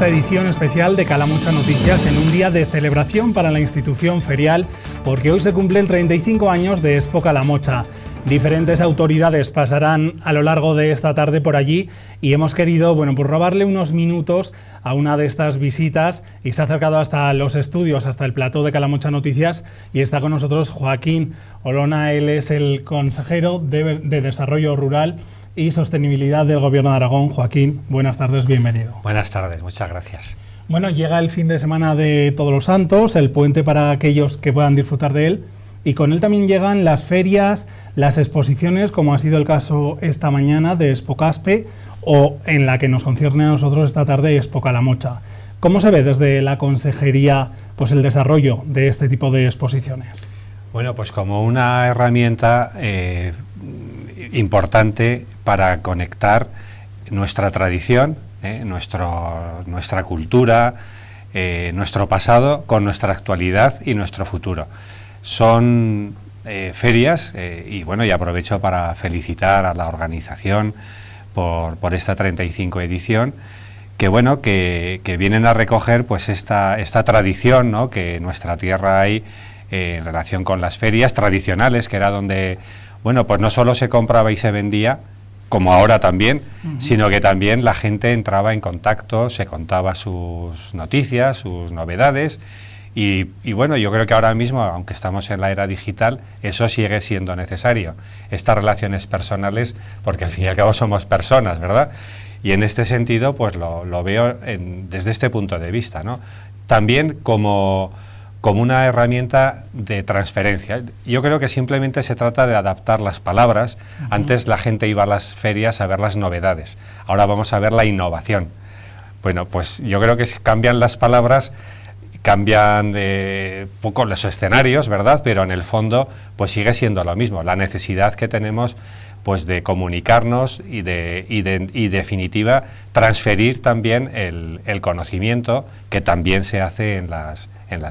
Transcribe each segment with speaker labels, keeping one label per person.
Speaker 1: esta edición especial de Calamocha Noticias en un día de celebración para la institución ferial, porque hoy se cumplen 35 años de Expo Calamocha. Diferentes autoridades pasarán a lo largo de esta tarde por allí y hemos querido, pues robarle unos minutos a una de estas visitas, y se ha acercado hasta los estudios, hasta el plató de Calamocha Noticias, y está con nosotros Joaquín Olona. Él es el consejero de Desarrollo Rural y Sostenibilidad del Gobierno de Aragón. Joaquín, buenas tardes, bienvenido.
Speaker 2: Buenas tardes, muchas gracias.
Speaker 1: Bueno, llega el fin de semana de Todos los Santos, el puente para aquellos que puedan disfrutar de él, y con él también llegan las ferias, las exposiciones, como ha sido el caso esta mañana de Expo Caspe, o en la que nos concierne a nosotros esta tarde, Expo Calamocha. ¿Cómo se ve desde la Consejería pues el desarrollo de este tipo de exposiciones?
Speaker 2: Bueno, pues como una herramienta importante para conectar nuestra tradición, nuestra cultura, nuestro pasado con nuestra actualidad y nuestro futuro. Son ferias y bueno, y aprovecho para felicitar a la organización por esta 35 edición, que bueno, que vienen a recoger pues esta tradición, ¿no?, que en nuestra tierra hay en relación con las ferias tradicionales, que era donde, bueno, pues no solo se compraba y se vendía, como ahora también, sino que también la gente entraba en contacto, se contaba sus noticias, sus novedades. Y bueno, yo creo que ahora mismo, aunque estamos en la era digital, eso sigue siendo necesario, estas relaciones personales, porque al fin y al cabo somos personas, ¿verdad? Y en este sentido, pues lo veo desde este punto de vista, ¿no? También como una herramienta de transferencia. Yo creo que simplemente se trata de adaptar las palabras. Antes la gente iba a las ferias a ver las novedades, ahora vamos a ver la innovación. Bueno, pues yo creo que cambian las palabras, cambian poco los escenarios, ¿verdad? Pero en el fondo pues sigue siendo lo mismo, la necesidad que tenemos pues de comunicarnos y definitiva transferir también el conocimiento, que también se hace en las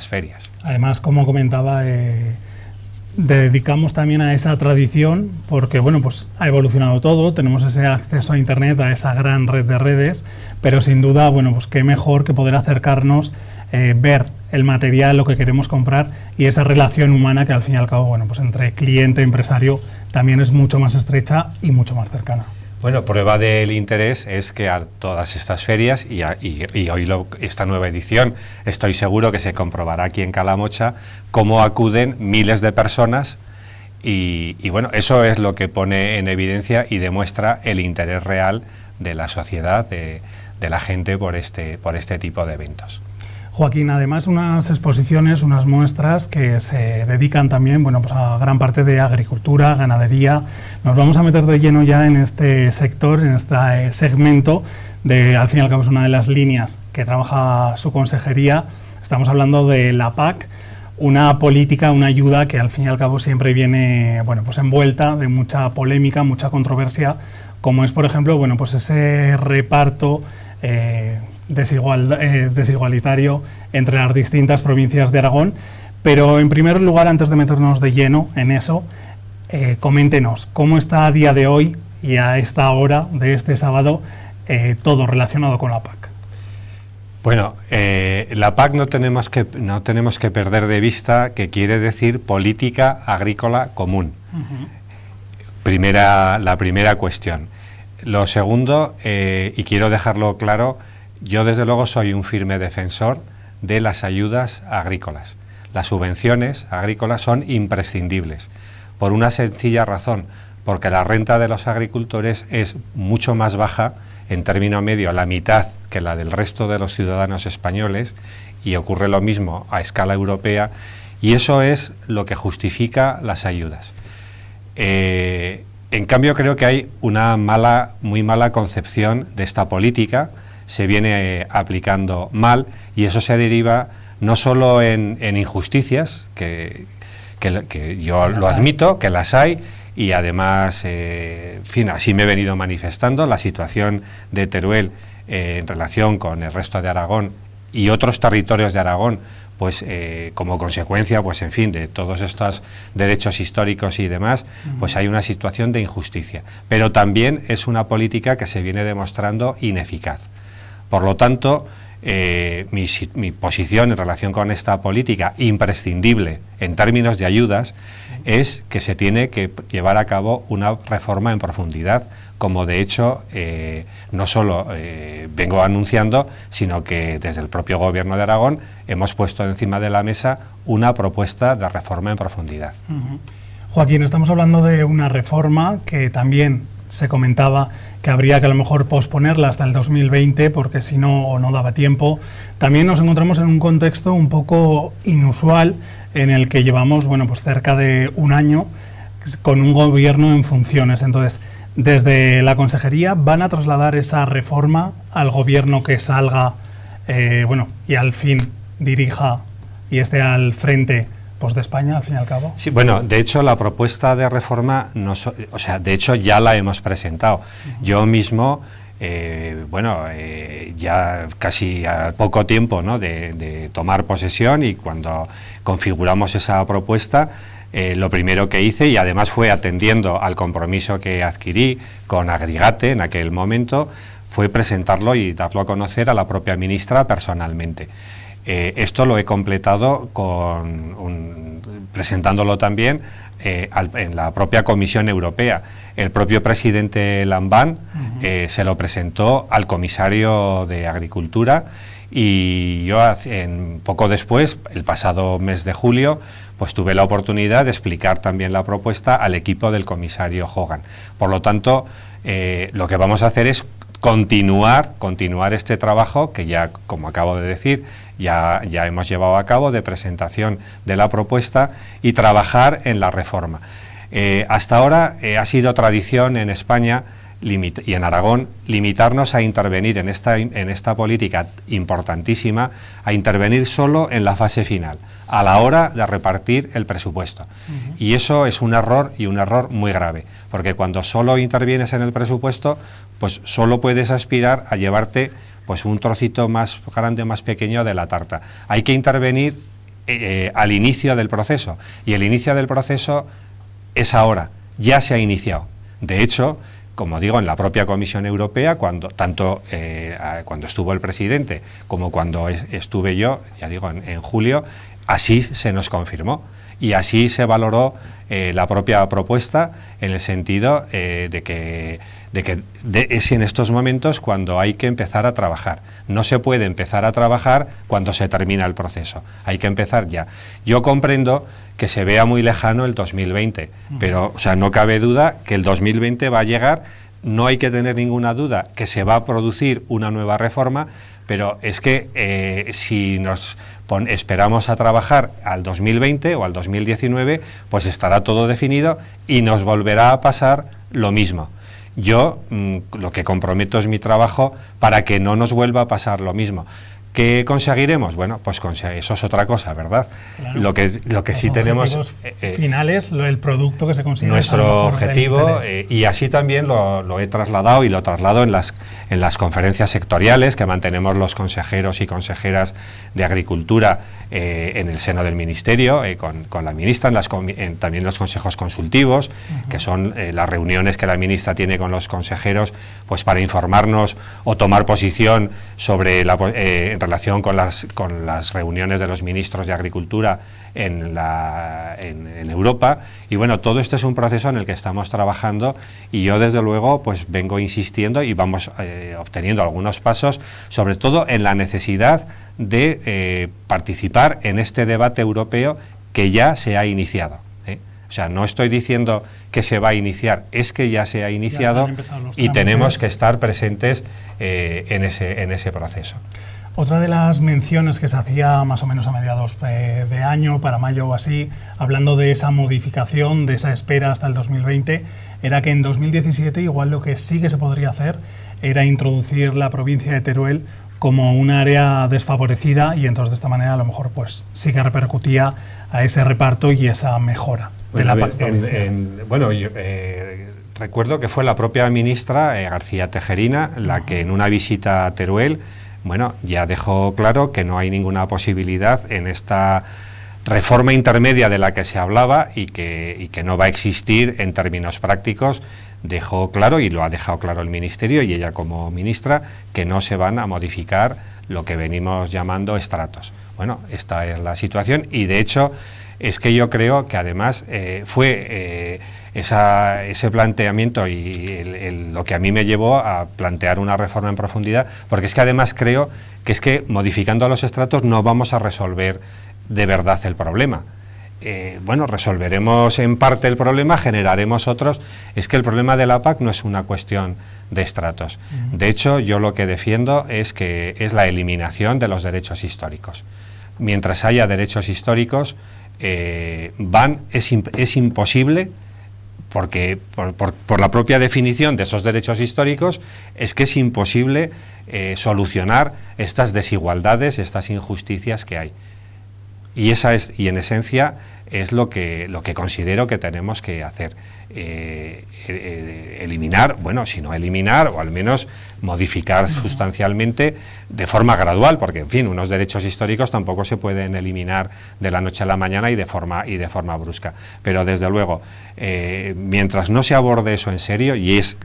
Speaker 2: ferias.
Speaker 1: Además, como comentaba, dedicamos también a esa tradición porque bueno, pues ha evolucionado todo, tenemos ese acceso a internet, a esa gran red de redes, pero sin duda, bueno, pues qué mejor que poder acercarnos, ver el material, lo que queremos comprar, y esa relación humana que al fin y al cabo, bueno, pues entre cliente e empresario también es mucho más estrecha y mucho más cercana.
Speaker 2: Bueno, prueba del interés es que a todas estas ferias y hoy esta nueva edición, estoy seguro que se comprobará aquí en Calamocha cómo acuden miles de personas y bueno, eso es lo que pone en evidencia y demuestra el interés real de la sociedad, de la gente por este tipo de eventos.
Speaker 1: Joaquín, además unas exposiciones, unas muestras que se dedican también, bueno, pues a gran parte de agricultura, ganadería. Nos vamos a meter de lleno ya en este sector, en este segmento al fin y al cabo es una de las líneas que trabaja su consejería. Estamos hablando de la PAC, una política, una ayuda que al fin y al cabo siempre viene, bueno, pues envuelta de mucha polémica, mucha controversia, como es, por ejemplo, bueno, pues ese reparto desigualitario entre las distintas provincias de Aragón. Pero en primer lugar, antes de meternos de lleno en eso, coméntenos cómo está a día de hoy y a esta hora de este sábado todo relacionado con la PAC.
Speaker 2: Bueno, la PAC no tenemos que perder de vista que quiere decir Política Agrícola Común. La primera cuestión. Lo segundo, y quiero dejarlo claro, yo desde luego soy un firme defensor de las ayudas agrícolas. Las subvenciones agrícolas son imprescindibles, por una sencilla razón, porque la renta de los agricultores es mucho más baja, en término medio la mitad que la del resto de los ciudadanos españoles, y ocurre lo mismo a escala europea, y eso es lo que justifica las ayudas. En cambio, creo que hay una muy mala concepción de esta política, se viene aplicando mal, y eso se deriva no solo en injusticias, que yo lo admito, que las hay, y además, en fin, así me he venido manifestando. La situación de Teruel en relación con el resto de Aragón y otros territorios de Aragón, pues como consecuencia, pues en fin, de todos estos derechos históricos y demás, pues hay una situación de injusticia. Pero también es una política que se viene demostrando ineficaz. Por lo tanto, mi posición en relación con esta política imprescindible en términos de ayudas es que se tiene que llevar a cabo una reforma en profundidad, como de hecho no solo vengo anunciando, sino que desde el propio Gobierno de Aragón hemos puesto encima de la mesa una propuesta de reforma en profundidad.
Speaker 1: Joaquín, estamos hablando de una reforma que también se comentaba que habría que a lo mejor posponerla hasta el 2020 porque si no o no daba tiempo. También nos encontramos en un contexto un poco inusual en el que llevamos pues cerca de un año con un gobierno en funciones. Entonces, desde la consejería van a trasladar esa reforma al gobierno que salga y al fin dirija y esté al frente de España, al fin y al cabo.
Speaker 2: Sí, bueno, de hecho la propuesta de reforma, de hecho ya la hemos presentado. Yo mismo, ya casi a poco tiempo, ¿no?, de tomar posesión, y cuando configuramos esa propuesta, lo primero que hice, y además fue atendiendo al compromiso que adquirí con Agrigate en aquel momento, fue presentarlo y darlo a conocer a la propia ministra personalmente. Esto lo he completado presentándolo también en la propia Comisión Europea. El propio presidente Lambán se lo presentó al comisario de Agricultura, y yo poco después, el pasado mes de julio, pues tuve la oportunidad de explicar también la propuesta al equipo del comisario Hogan. Por lo tanto, lo que vamos a hacer es continuar este trabajo que ya, como acabo de decir, ya hemos llevado a cabo, de presentación de la propuesta y trabajar en la reforma. Hasta ahora ha sido tradición en España y en Aragón limitarnos a intervenir en esta política importantísima, a intervenir solo en la fase final, a la hora de repartir el presupuesto. Y eso es un error, y un error muy grave, porque cuando solo intervienes en el presupuesto, pues solo puedes aspirar a llevarte pues un trocito más grande, más pequeño de la tarta. Hay que intervenir al inicio del proceso, y el inicio del proceso es ahora, ya se ha iniciado. De hecho, como digo, en la propia Comisión Europea, cuando estuvo el presidente como cuando estuve yo, ya digo, en julio, así se nos confirmó y así se valoró la propia propuesta, en el sentido de que es en estos momentos cuando hay que empezar a trabajar. No se puede empezar a trabajar cuando se termina el proceso, hay que empezar ya. Yo comprendo que se vea muy lejano el 2020, pero no cabe duda que el 2020 va a llegar. No hay que tener ninguna duda que se va a producir una nueva reforma, pero es que si nos esperamos a trabajar al 2020 o al 2019, pues estará todo definido y nos volverá a pasar lo mismo. Yo lo que comprometo es mi trabajo para que no nos vuelva a pasar lo mismo. ¿Qué conseguiremos? Bueno, pues eso es otra cosa, ¿verdad?
Speaker 1: Claro.
Speaker 2: Lo que sí tenemos
Speaker 1: finales, el producto que se consigue.
Speaker 2: Nuestro objetivo, y así también lo he trasladado, y lo traslado en las conferencias sectoriales que mantenemos los consejeros y consejeras de Agricultura en el seno del Ministerio, con la ministra, también los consejos consultivos, que son las reuniones que la ministra tiene con los consejeros, pues para informarnos o tomar posición sobre en relación con las reuniones de los ministros de Agricultura en Europa. Y bueno, todo esto es un proceso en el que estamos trabajando, y yo desde luego pues vengo insistiendo y vamos obteniendo algunos pasos, sobre todo en la necesidad de participar en este debate europeo que ya se ha iniciado. No estoy diciendo que se va a iniciar, es que ya se ha iniciado, y tenemos que estar presentes en ese proceso.
Speaker 1: Otra de las menciones que se hacía más o menos a mediados de año, para mayo o así, hablando de esa modificación, de esa espera hasta el 2020, era que en 2017 igual lo que sí que se podría hacer era introducir la provincia de Teruel como un área desfavorecida, y entonces de esta manera a lo mejor pues sí que repercutía a ese reparto y esa mejora de la provincia.
Speaker 2: Recuerdo que fue la propia ministra García Tejerina la que en una visita a Teruel ya dejó claro que no hay ninguna posibilidad en esta reforma intermedia de la que se hablaba, y que no va a existir en términos prácticos dejó claro, y lo ha dejado claro el Ministerio y ella como ministra, que no se van a modificar lo que venimos llamando estratos. Bueno, esta es la situación, y de hecho es que yo creo que además fue ese planteamiento y lo que a mí me llevó a plantear una reforma en profundidad, porque es que además creo que es que modificando los estratos no vamos a resolver de verdad el problema. Bueno, resolveremos en parte el problema, generaremos otros. Es que el problema de la PAC no es una cuestión de estratos. De hecho, yo lo que defiendo es que es la eliminación de los derechos históricos. Mientras haya derechos históricos, es imposible, porque por la propia definición de esos derechos históricos, es que es imposible solucionar estas desigualdades, estas injusticias que hay. Y en esencia es lo que considero que tenemos que hacer, eliminar, bueno, si no eliminar, o al menos modificar sustancialmente de forma gradual, porque en fin, unos derechos históricos tampoco se pueden eliminar de la noche a la mañana y de forma brusca, pero desde luego, mientras no se aborde eso en serio, y es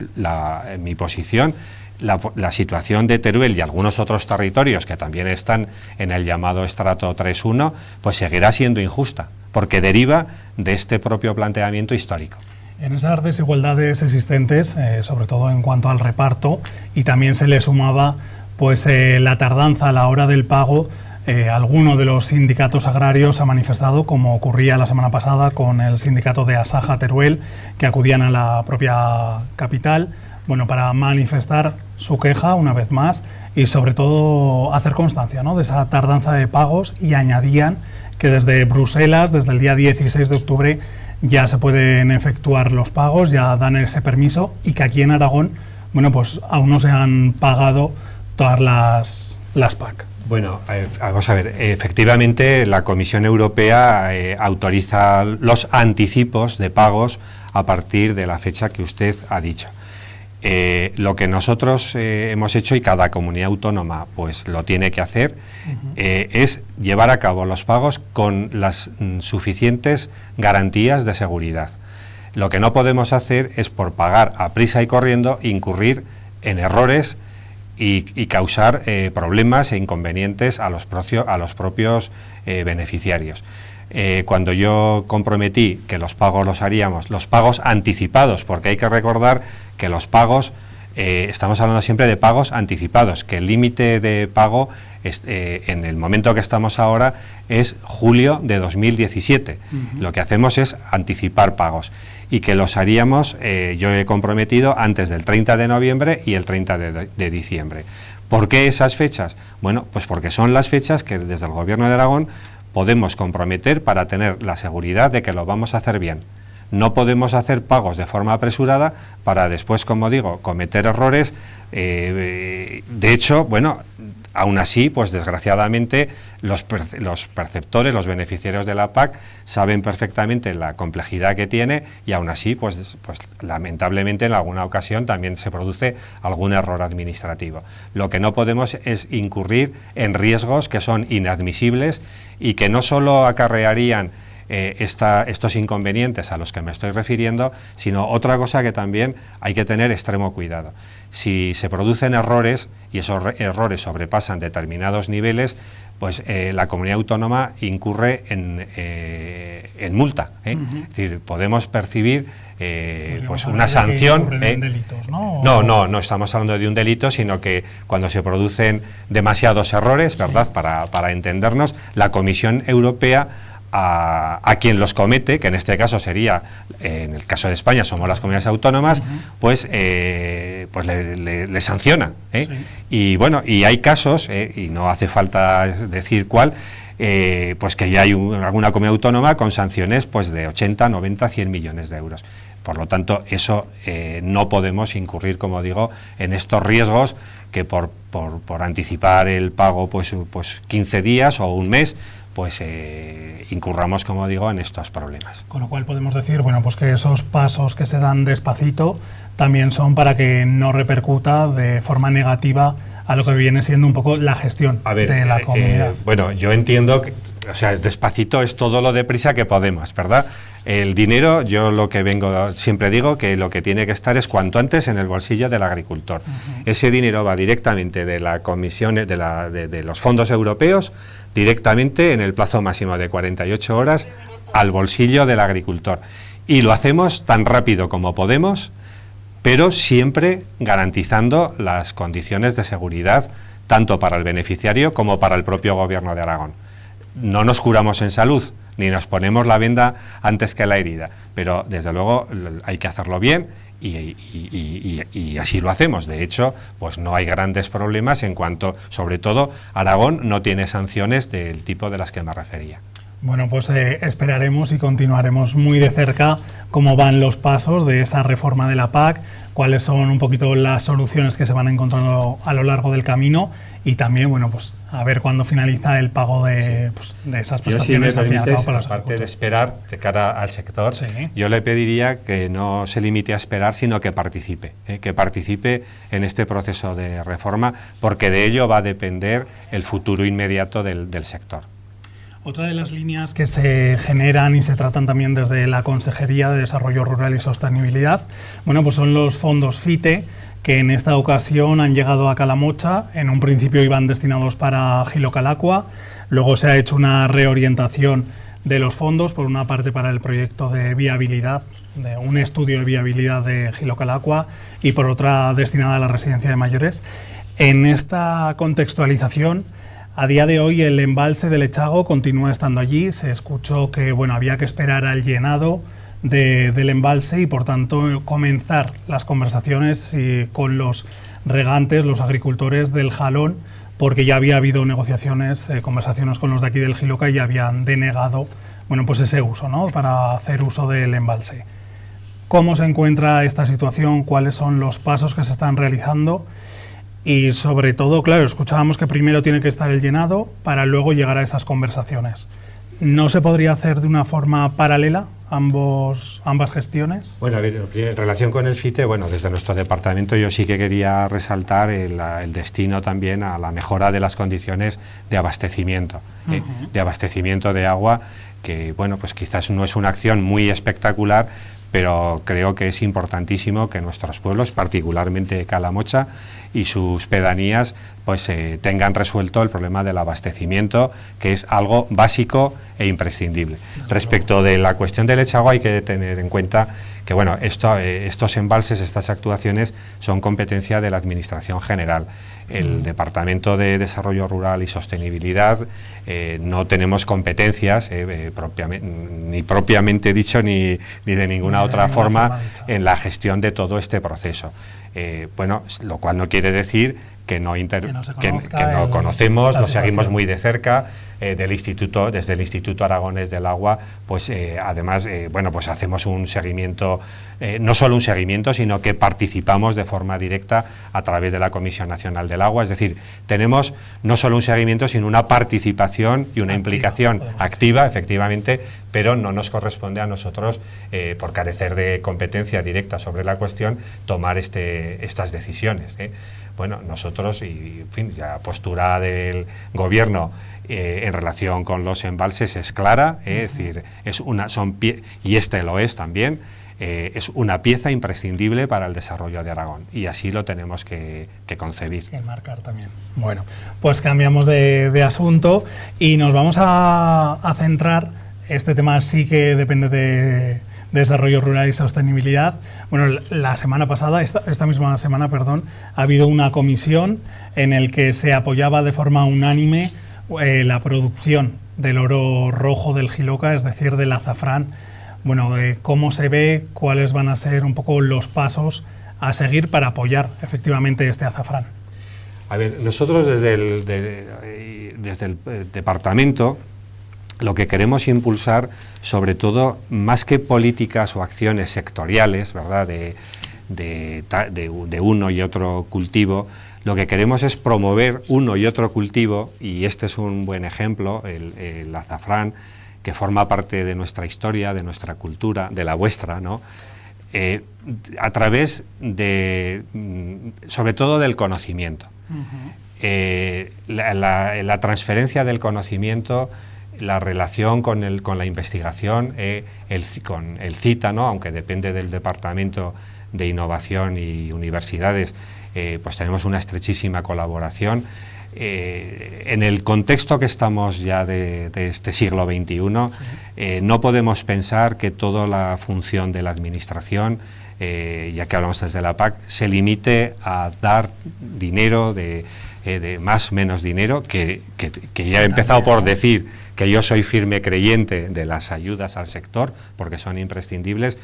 Speaker 2: mi posición, la situación de Teruel y algunos otros territorios que también están en el llamado estrato 3.1, pues seguirá siendo injusta, porque deriva de este propio planteamiento histórico.
Speaker 1: En esas desigualdades existentes, sobre todo en cuanto al reparto, y también se le sumaba pues la tardanza a la hora del pago, alguno de los sindicatos agrarios ha manifestado, como ocurría la semana pasada con el sindicato de Asaja Teruel, que acudían a la propia capital, bueno, para manifestar su queja una vez más y sobre todo hacer constancia, ¿no?, de esa tardanza de pagos, y añadían que desde Bruselas, desde el día 16 de octubre, ya se pueden efectuar los pagos, ya dan ese permiso, y que aquí en Aragón, bueno, pues aún no se han pagado todas las PAC.
Speaker 2: Bueno, vamos a ver, efectivamente la Comisión Europea autoriza los anticipos de pagos a partir de la fecha que usted ha dicho. Lo que nosotros hemos hecho, y cada comunidad autónoma pues lo tiene que hacer, es llevar a cabo los pagos con las suficientes garantías de seguridad. Lo que no podemos hacer es, por pagar a prisa y corriendo, incurrir en errores y causar problemas e inconvenientes a los propios beneficiarios. Cuando yo comprometí que los pagos los haríamos, los pagos anticipados, porque hay que recordar que los pagos, estamos hablando siempre de pagos anticipados, que el límite de pago en el momento que estamos ahora es julio de 2017. Lo que hacemos es anticipar pagos, y que los haríamos, yo he comprometido, antes del 30 de noviembre y el 30 de diciembre. ¿Por qué esas fechas? Bueno, pues porque son las fechas que desde el Gobierno de Aragón podemos comprometer para tener la seguridad de que lo vamos a hacer bien. No podemos hacer pagos de forma apresurada para después, como digo, cometer errores. De hecho, bueno, aún así, pues desgraciadamente, los perceptores, los beneficiarios de la PAC saben perfectamente la complejidad que tiene, y aún así, pues lamentablemente en alguna ocasión también se produce algún error administrativo. Lo que no podemos es incurrir en riesgos que son inadmisibles y que no solo acarrearían estos inconvenientes a los que me estoy refiriendo, sino otra cosa que también hay que tener extremo cuidado. Si se producen errores y esos errores sobrepasan determinados niveles, pues la comunidad autónoma incurre en multa. Es decir, podemos percibir pues una sanción.
Speaker 1: Delitos, ¿no?
Speaker 2: No estamos hablando de un delito, sino que cuando se producen demasiados errores, ¿verdad? Sí. Para entendernos, la Comisión Europea, a quien los comete, que en este caso sería, en el caso de España somos las comunidades autónomas, pues le sanciona. Sí. Y bueno, y hay casos, y no hace falta decir cuál, pues que ya hay alguna comunidad autónoma con sanciones pues de 80, 90, 100 millones de euros. Por lo tanto, eso no podemos incurrir, como digo, en estos riesgos que por anticipar el pago pues 15 días o un mes, pues incurramos, como digo, en estos problemas.
Speaker 1: Con lo cual podemos decir, bueno, pues que esos pasos que se dan despacito también son para que no repercuta de forma negativa a lo que viene siendo un poco la gestión de la comunidad.
Speaker 2: Bueno, yo entiendo que, o sea, despacito es todo lo deprisa que podemos, ¿verdad? El dinero, yo lo que siempre digo que lo que tiene que estar es cuanto antes en el bolsillo del agricultor. Ese dinero va directamente de la comisión, de los fondos europeos, directamente en el plazo máximo de 48 horas al bolsillo del agricultor. Y lo hacemos tan rápido como podemos, pero siempre garantizando las condiciones de seguridad tanto para el beneficiario como para el propio Gobierno de Aragón. No nos curamos en salud, ni nos ponemos la venda antes que la herida, pero desde luego hay que hacerlo bien y así lo hacemos. De hecho, pues no hay grandes problemas en cuanto, sobre todo, Aragón no tiene sanciones del tipo de las que me refería.
Speaker 1: Bueno, pues esperaremos y continuaremos muy de cerca cómo van los pasos de esa reforma de la PAC, cuáles son un poquito las soluciones que se van encontrando a lo largo del camino y también, bueno, pues a ver cuándo finaliza el pago de esas prestaciones.
Speaker 2: Yo, si me permites, aparte de esperar de cara al sector, yo le pediría que no se limite a esperar, sino que participe en este proceso de reforma, porque de ello va a depender el futuro inmediato del sector.
Speaker 1: Otra de las líneas que se generan y se tratan también desde la Consejería de Desarrollo Rural y Sostenibilidad, bueno, pues son los fondos FITE, que en esta ocasión han llegado a Calamocha. En un principio iban destinados para Jilocalacua, luego se ha hecho una reorientación de los fondos, por una parte para el proyecto de viabilidad, de un estudio de viabilidad de Jilocalacua, y por otra destinada a la residencia de mayores. En esta contextualización, a día de hoy el embalse del Echago continúa estando allí. Se escuchó que había que esperar al llenado del embalse y por tanto comenzar las conversaciones con los regantes, los agricultores del Jalón, porque ya había habido negociaciones, conversaciones con los de aquí del Jiloca y ya habían denegado pues ese uso, ¿no?, para hacer uso del embalse. ¿Cómo se encuentra esta situación? ¿Cuáles son los pasos que se están realizando? Y sobre todo, claro, escuchábamos que primero tiene que estar el llenado para luego llegar a esas conversaciones. ¿No se podría hacer de una forma paralela ambas gestiones?
Speaker 2: Bueno, a ver, en relación con el FITE, desde nuestro departamento yo sí que quería resaltar el destino también a la mejora de las condiciones de abastecimiento, de abastecimiento de agua, que pues quizás no es una acción muy espectacular, pero creo que es importantísimo que nuestros pueblos, particularmente Calamocha y sus pedanías, tengan resuelto el problema del abastecimiento, que es algo básico e imprescindible. Respecto de la cuestión del Echago, hay que tener en cuenta que estos embalses, estas actuaciones son competencia de la Administración General. El Departamento de Desarrollo Rural y Sostenibilidad no tenemos competencias, ni propiamente dicho ni de ninguna otra forma en la gestión de todo este proceso. Lo cual no quiere decir que no conocemos, lo seguimos muy de cerca. Desde el Instituto Aragonés del Agua, además, hacemos un seguimiento, no solo un seguimiento, sino que participamos de forma directa a través de la Comisión Nacional del Agua. Es decir, tenemos no solo un seguimiento, sino una participación y una implicación activa, efectivamente, pero no nos corresponde a nosotros, por carecer de competencia directa sobre la cuestión, tomar estas decisiones. Nosotros, y en fin, la postura del Gobierno en relación con los embalses es clara, es decir, y este lo es también, es una pieza imprescindible para el desarrollo de Aragón, y así lo tenemos que concebir.
Speaker 1: Que marcar también. Bueno, pues cambiamos de asunto y nos vamos a centrar. Este tema sí que depende de Desarrollo Rural y Sostenibilidad. La semana pasada, esta misma semana, ha habido una comisión en la que se apoyaba de forma unánime la producción del oro rojo del Jiloca, es decir, del azafrán. ¿Cómo se ve? ¿Cuáles van a ser un poco los pasos a seguir para apoyar efectivamente este azafrán?
Speaker 2: A ver, nosotros desde el departamento lo que queremos impulsar, sobre todo, más que políticas o acciones sectoriales, ¿verdad?, de uno y otro cultivo. Lo que queremos es promover uno y otro cultivo, y este es un buen ejemplo, el azafrán, que forma parte de nuestra historia, de nuestra cultura, de la vuestra, ¿no? A través de, sobre todo, del conocimiento. La transferencia del conocimiento, la relación con la investigación, con el CITA, ¿no? Aunque depende del Departamento de Innovación y Universidades, pues tenemos una estrechísima colaboración. En el contexto que estamos ya de este siglo XXI, no podemos pensar que toda la función de la administración, ya que hablamos desde la PAC, se limite a dar dinero, de más o menos dinero, que ya he empezado por decir que yo soy firme creyente de las ayudas al sector, porque son imprescindibles.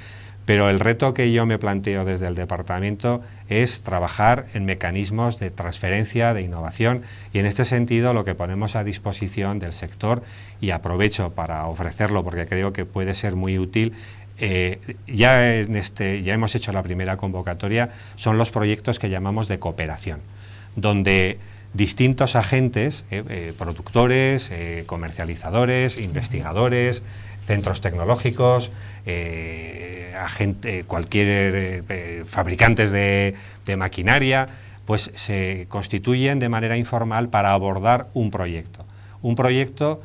Speaker 2: Pero el reto que yo me planteo desde el departamento es trabajar en mecanismos de transferencia, de innovación, y en este sentido lo que ponemos a disposición del sector, y aprovecho para ofrecerlo porque creo que puede ser muy útil, ya hemos hecho la primera convocatoria, son los proyectos que llamamos de cooperación, donde distintos agentes, productores, comercializadores, investigadores, centros tecnológicos, fabricantes de maquinaria, pues se constituyen de manera informal para abordar un proyecto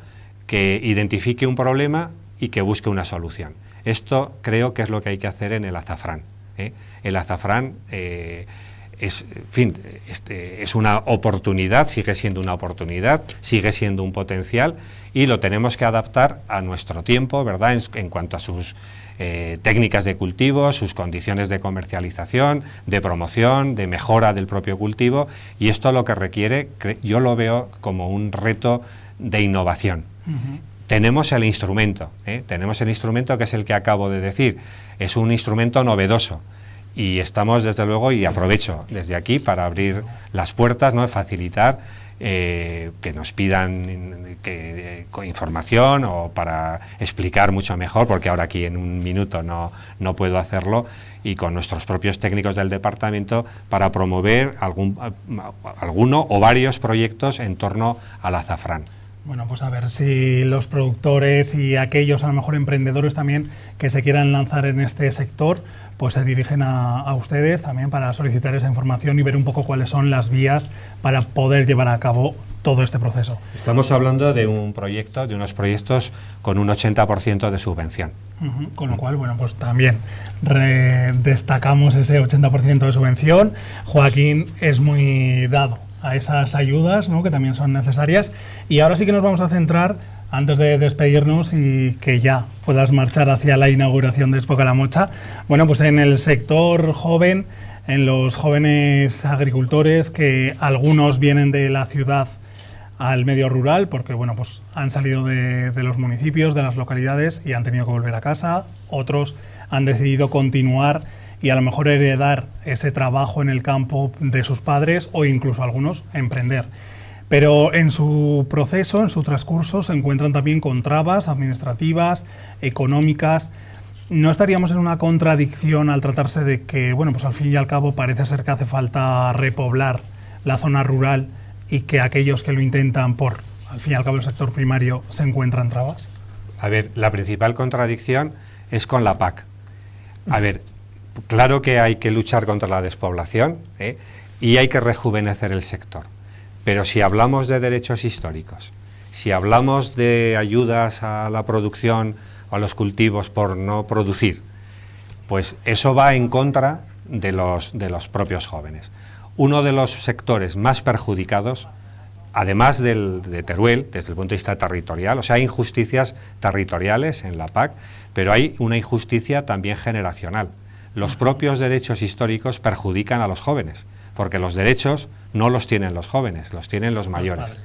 Speaker 2: que identifique un problema y que busque una solución. Esto creo que es lo que hay que hacer en el azafrán. El azafrán es una oportunidad, sigue siendo una oportunidad, sigue siendo un potencial, y lo tenemos que adaptar a nuestro tiempo, ¿verdad?, en cuanto a sus técnicas de cultivo, sus condiciones de comercialización, de promoción, de mejora del propio cultivo, y esto lo que requiere, yo lo veo como un reto de innovación. Tenemos el instrumento, que es el que acabo de decir, es un instrumento novedoso, y estamos, desde luego, y aprovecho desde aquí para abrir las puertas, ¿no?, facilitar que nos pidan información o para explicar mucho mejor, porque ahora aquí en un minuto no puedo hacerlo, y con nuestros propios técnicos del departamento para promover alguno o varios proyectos en torno al azafrán.
Speaker 1: Bueno, pues a ver si los productores y aquellos, a lo mejor emprendedores también, que se quieran lanzar en este sector, pues se dirigen a ustedes también para solicitar esa información y ver un poco cuáles son las vías para poder llevar a cabo todo este proceso.
Speaker 2: Estamos hablando de unos proyectos con un 80% de subvención.
Speaker 1: Con lo cual, bueno, pues también destacamos ese 80% de subvención. Joaquín es muy dado a esas ayudas, ¿no?, que también son necesarias. Y ahora sí que nos vamos a centrar, antes de despedirnos y que ya puedas marchar hacia la inauguración de Expo Calamocha, bueno, pues en el sector joven, en los jóvenes agricultores, que algunos vienen de la ciudad al medio rural, porque bueno, pues han salido de los municipios, de las localidades, y han tenido que volver a casa. Otros han decidido continuar y a lo mejor heredar ese trabajo en el campo de sus padres, o incluso algunos emprender. Pero en su proceso, en su transcurso, se encuentran también con trabas administrativas, económicas. ¿No estaríamos en una contradicción al tratarse de que, bueno, pues al fin y al cabo parece ser que hace falta repoblar la zona rural y que aquellos que lo intentan por, al fin y al cabo, el sector primario, se encuentran trabas?
Speaker 2: A ver, la principal contradicción es con la PAC. A ver, claro que hay que luchar contra la despoblación, y hay que rejuvenecer el sector. Pero si hablamos de derechos históricos, si hablamos de ayudas a la producción o a los cultivos por no producir, pues eso va en contra de los propios jóvenes. Uno de los sectores más perjudicados, además de Teruel, desde el punto de vista territorial, o sea, hay injusticias territoriales en la PAC, pero hay una injusticia también generacional. Los propios derechos históricos perjudican a los jóvenes, porque los derechos no los tienen los jóvenes, los tienen los mayores.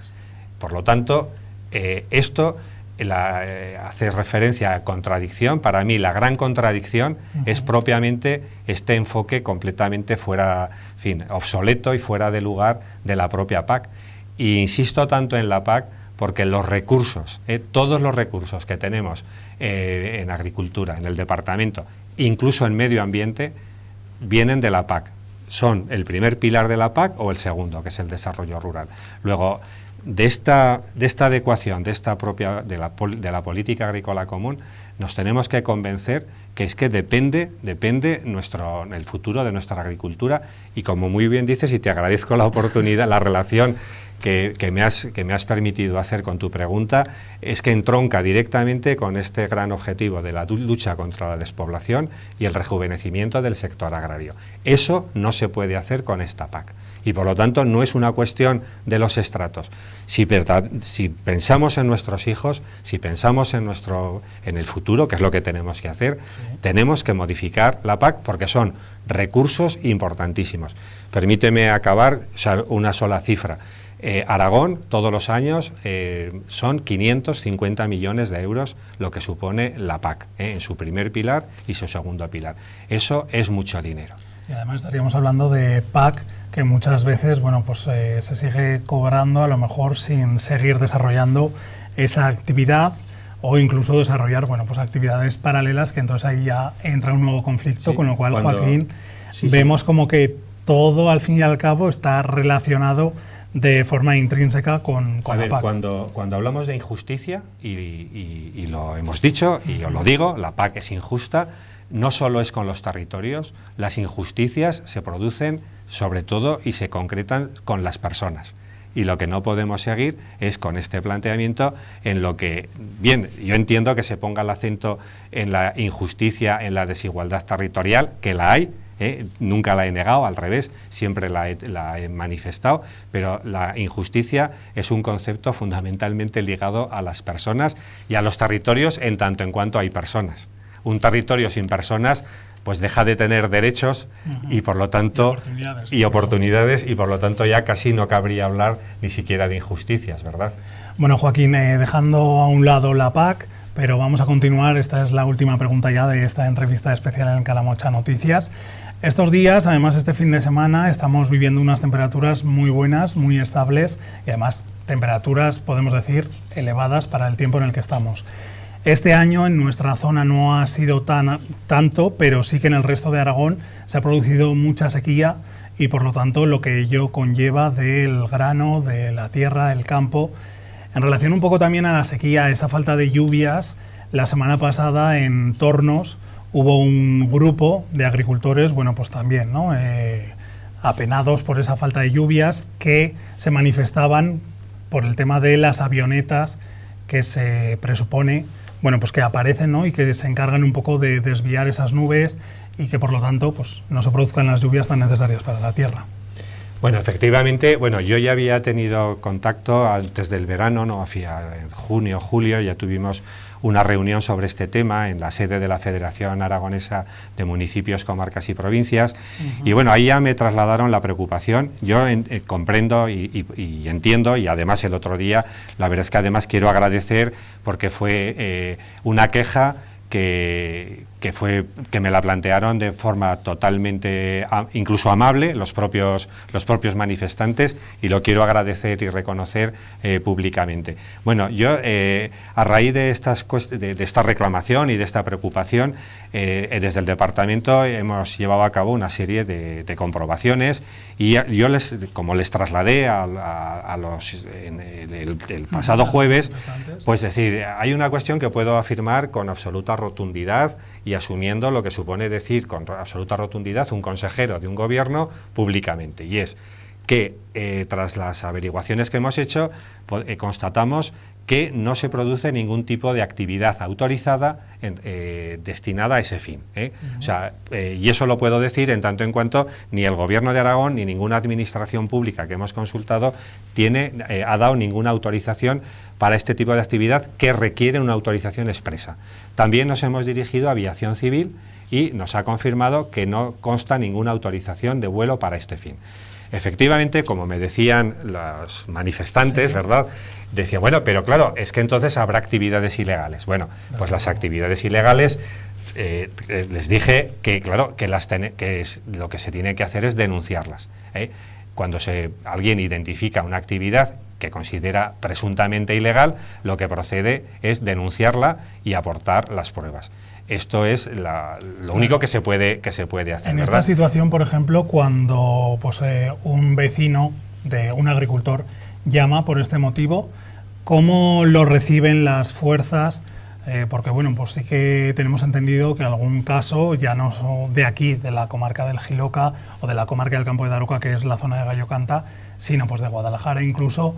Speaker 2: Por lo tanto, esto hace referencia a contradicción. Para mí, la gran contradicción es propiamente este enfoque completamente fuera, en fin, obsoleto y fuera de lugar de la propia PAC. Y insisto tanto en la PAC porque los recursos, todos los recursos que tenemos en agricultura, en el departamento, incluso en medio ambiente, vienen de la PAC. Son el primer pilar de la PAC o el segundo, que es el desarrollo rural. Luego, de esta adecuación, de la política agrícola común, nos tenemos que convencer que es que depende el futuro de nuestra agricultura, y como muy bien dices, y te agradezco la oportunidad, la relación que me has permitido hacer con tu pregunta, es que entronca directamente con este gran objetivo de la lucha contra la despoblación y el rejuvenecimiento del sector agrario. Eso no se puede hacer con esta PAC, y por lo tanto no es una cuestión de los estratos. Si pensamos en nuestros hijos, si pensamos en el futuro, que es lo que tenemos que hacer, sí, tenemos que modificar la PAC, porque son recursos importantísimos. Permíteme acabar, una sola cifra. Aragón, todos los años, son 550 millones de euros lo que supone la PAC, en su primer pilar y su segundo pilar. Eso es mucho dinero.
Speaker 1: Y además estaríamos hablando de PAC que muchas veces, se sigue cobrando, a lo mejor sin seguir desarrollando esa actividad, o incluso desarrollar actividades paralelas, que entonces ahí ya entra un nuevo conflicto, sí, con lo cual, Joaquín, vemos como que todo al fin y al cabo está relacionado de forma intrínseca con la PAC.
Speaker 2: Cuando hablamos de injusticia, y lo hemos dicho, y os lo digo, la PAC es injusta, no solo es con los territorios, las injusticias se producen sobre todo y se concretan con las personas. Y lo que no podemos seguir es con este planteamiento en lo que, bien, yo entiendo que se ponga el acento en la injusticia, en la desigualdad territorial, que la hay, nunca la he negado, al revés, siempre la he manifestado, pero la injusticia es un concepto fundamentalmente ligado a las personas y a los territorios en tanto en cuanto hay personas. Un territorio sin personas pues deja de tener derechos y por lo tanto oportunidades y por lo tanto ya casi no cabría hablar ni siquiera de injusticias, ¿verdad?
Speaker 1: Bueno, Joaquín, dejando a un lado la PAC, pero vamos a continuar, esta es la última pregunta ya de esta entrevista especial en Calamocha Noticias. Estos días, además este fin de semana, estamos viviendo unas temperaturas muy buenas, muy estables y además temperaturas, podemos decir, elevadas para el tiempo en el que estamos. Este año en nuestra zona no ha sido tanto, pero sí que en el resto de Aragón se ha producido mucha sequía y por lo tanto lo que ello conlleva del grano, de la tierra, el campo. En relación un poco también a la sequía, esa falta de lluvias, la semana pasada en Tornos hubo un grupo de agricultores, también, ¿no? Apenados por esa falta de lluvias, que se manifestaban por el tema de las avionetas que se presupone que aparecen, ¿no? Y que se encargan un poco de desviar esas nubes y que por lo tanto no se produzcan las lluvias tan necesarias para la tierra.
Speaker 2: Bueno, efectivamente, yo ya había tenido contacto antes del verano, ¿no? En junio, julio, ya tuvimos una reunión sobre este tema en la sede de la Federación Aragonesa de Municipios, Comarcas y Provincias. Y ahí ya me trasladaron la preocupación. Yo comprendo y entiendo, y además el otro día, la verdad es que además quiero agradecer porque fue una queja que me la plantearon de forma totalmente incluso amable los propios manifestantes, y lo quiero agradecer y reconocer públicamente. Yo a raíz de esta reclamación y de esta preocupación, desde el departamento hemos llevado a cabo una serie de comprobaciones, y yo como les trasladé el pasado jueves, pues decir, hay una cuestión que puedo afirmar con absoluta rotundidad y asumiendo lo que supone decir con absoluta rotundidad un consejero de un gobierno públicamente, y es que tras las averiguaciones que hemos hecho constatamos que no se produce ningún tipo de actividad autorizada destinada a ese fin. Y eso lo puedo decir en tanto en cuanto ni el Gobierno de Aragón ni ninguna administración pública que hemos consultado ha dado ninguna autorización para este tipo de actividad que requiere una autorización expresa. También nos hemos dirigido a Aviación Civil y nos ha confirmado que no consta ninguna autorización de vuelo para este fin. Efectivamente, como me decían los manifestantes, sí, ¿verdad? Decía, pero claro, es que entonces habrá actividades ilegales. Pues las actividades ilegales, les dije que, claro, que lo que se tiene que hacer es denunciarlas. Cuando alguien identifica una actividad que considera presuntamente ilegal, lo que procede es denunciarla y aportar las pruebas. Esto es lo único que se puede hacer.
Speaker 1: En
Speaker 2: ¿verdad?
Speaker 1: esta situación, por ejemplo, cuando pues, un vecino de un agricultor llama por este motivo, ¿cómo lo reciben las fuerzas? Porque bueno, pues sí que tenemos entendido que algún caso, ya no de aquí, de la comarca del Jiloca o de la comarca del Campo de Daroca, que es la zona de Gallo Canta, sino pues de Guadalajara incluso,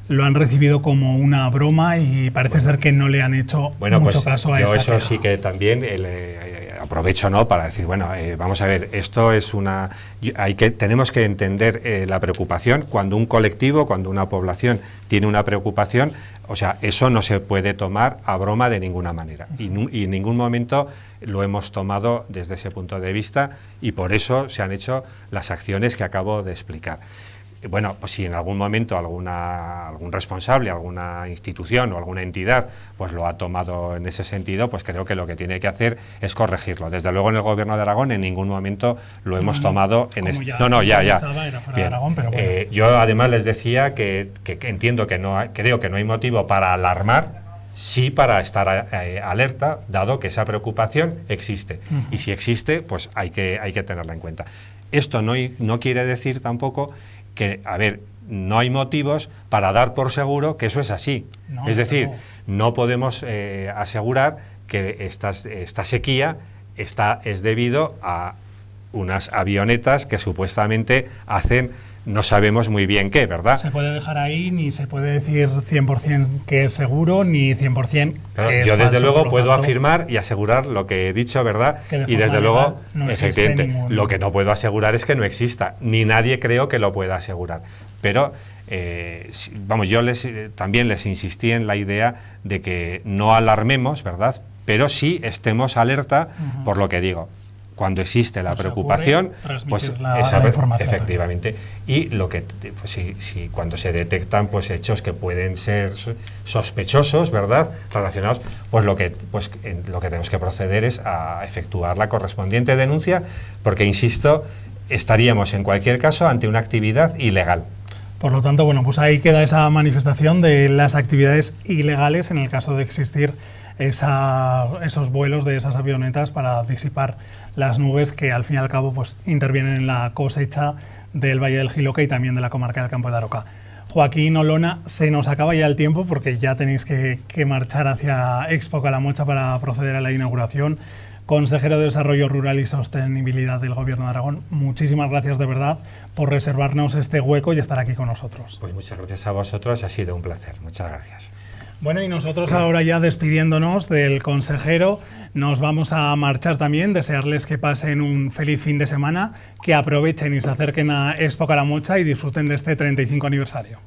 Speaker 1: lo han recibido como una broma y parece ser que no le han hecho mucho caso a esa
Speaker 2: eso
Speaker 1: queja.
Speaker 2: sí que también aprovecho, ¿no?, para decir, bueno, vamos a ver, esto es tenemos que entender la preocupación cuando un colectivo, cuando una población tiene una preocupación, o sea, eso no se puede tomar a broma de ninguna manera y en ningún momento lo hemos tomado desde ese punto de vista y por eso se han hecho las acciones que acabo de explicar. Bueno, pues si en algún momento algún responsable, alguna institución o alguna entidad pues lo ha tomado en ese sentido, pues creo que lo que tiene que hacer es corregirlo. Desde luego en el Gobierno de Aragón en ningún momento lo hemos tomado en este...
Speaker 1: Ya.
Speaker 2: Bien.
Speaker 1: De Aragón, pero bueno.
Speaker 2: Yo además les decía que entiendo que creo que no hay motivo para alarmar, sí para estar alerta, dado que esa preocupación existe. Y si existe, pues hay que tenerla en cuenta. Esto no quiere decir tampoco que, a ver, no hay motivos para dar por seguro que eso es así.
Speaker 1: No,
Speaker 2: es decir,
Speaker 1: no.
Speaker 2: no podemos asegurar que esta sequía es debido a unas avionetas que supuestamente hacen no sabemos muy bien qué, ¿verdad?
Speaker 1: Se puede dejar ahí, ni se puede decir 100% que es seguro, ni 100%
Speaker 2: Pero
Speaker 1: que es
Speaker 2: yo desde
Speaker 1: falso,
Speaker 2: luego
Speaker 1: por
Speaker 2: puedo
Speaker 1: tanto,
Speaker 2: afirmar y asegurar lo que he dicho, ¿verdad?
Speaker 1: Que
Speaker 2: Y desde luego,
Speaker 1: no existe
Speaker 2: efectivamente, lo que no puedo asegurar es que no exista, ni nadie creo que lo pueda asegurar. Pero, vamos, yo también les insistí en la idea de que no alarmemos, ¿verdad? Pero sí estemos alerta por lo que digo. Cuando existe la preocupación, pues
Speaker 1: la información
Speaker 2: efectivamente, y lo que pues, si cuando se detectan pues hechos que pueden ser sospechosos, ¿verdad?, relacionados, pues lo que tenemos que proceder es a efectuar la correspondiente denuncia, porque insisto, estaríamos en cualquier caso ante una actividad ilegal.
Speaker 1: Por lo tanto, bueno, pues ahí queda esa manifestación de las actividades ilegales en el caso de existir esos vuelos de esas avionetas para disipar las nubes que al fin y al cabo pues intervienen en la cosecha del Valle del Jiloca y también de la comarca del Campo de Daroca. Joaquín Olona, se nos acaba ya el tiempo porque ya tenéis que marchar hacia Expo Calamocha para proceder a la inauguración. Consejero de Desarrollo Rural y Sostenibilidad del Gobierno de Aragón, muchísimas gracias de verdad por reservarnos este hueco y estar aquí con nosotros.
Speaker 2: Pues muchas gracias a vosotros, ha sido un placer, muchas gracias.
Speaker 1: Bueno, y nosotros ahora ya despidiéndonos del consejero, nos vamos a marchar también, desearles que pasen un feliz fin de semana, que aprovechen y se acerquen a Expo Calamocha y disfruten de este 35 aniversario.